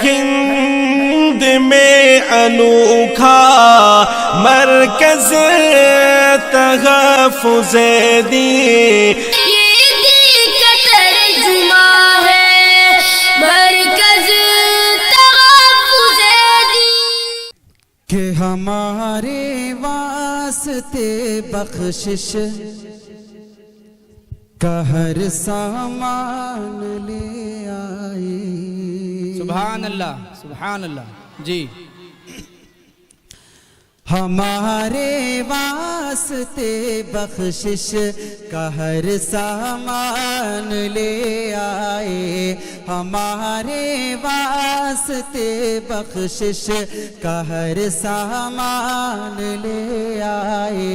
ہند میں انوکھا مرکز تحفظ دین، یہ دل کا ترجمہ ہے مرکز تحفظ دین، کہ ہمارے واسطے بخشش کا ہر سامان لے آئی۔ سبحان اللہ، سبحان اللہ۔ جی ہمارے واسطے بخشش کا ہر سامان لے آئے، ہمارے واسطے بخشش کا ہر سامان لے آئے،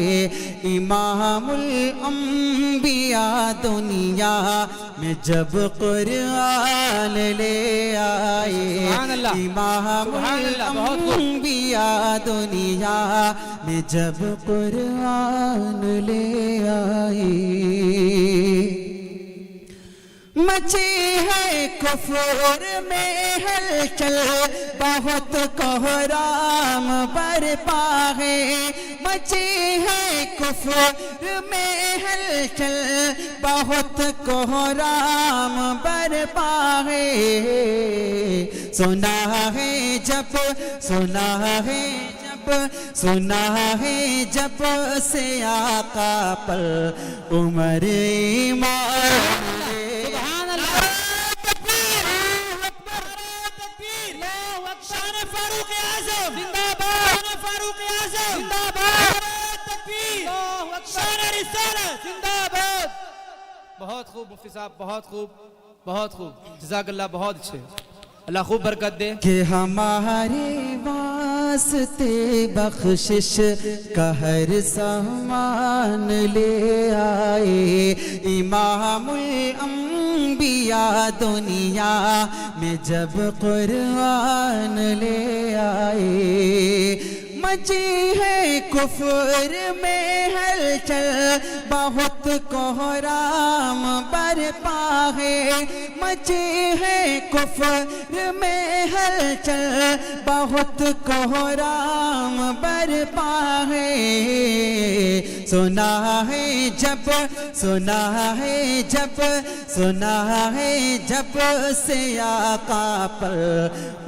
امام الانبیاء دنیا میں جب قرآن لے آئے، سبحان اللہ، امام سبحان اللہ، بہت خوب۔ الانبیاء دنیا میں جب قرآن لے آئی، مچی ہے کفر میں ہلچل بہت کوہرام برپا ہے، مچی ہے کفر میں ہلچل بہت کوہرام برپا ہے، سنا ہے جب سنا ہے سنا ہے جب سے آقا پر عمر ایمان لے، سبحان اللہ، تکبیر، تکبیر، شان فاروق اعظم زندہ باد، شان فاروق اعظم زندہ باد، تکبیر، شان رسالت زندہ باد۔ بہت خوب مفتی صاحب، بہت خوب، بہت خوب، جزاک اللہ، بہت اچھے، اللہ خوب برکت دے۔ کہ ہمارے واسطے بخشش کا ہر سامان لے آئے، امام الانبیاء دنیا میں جب قرآن لے آئے، مچی ہے کفر میں ہلچل بہت کوہرام برپا ہے، مچی ہے کفر میں ہلچل بہت کوہرام برپا ہے، سنا ہے جب سنا ہے جب سنا ہے جب سے آقا پر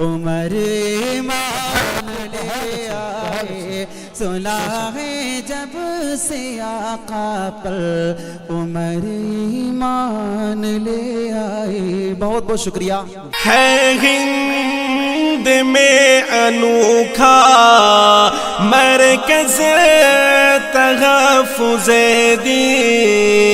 عمر ایمان لے آئے، سنا ہے جب سے آقا پر عمر ایمان لے آئے۔ بہت بہت شکریہ۔ ہے ہند میں انوکھا مرکز تحفظ دین،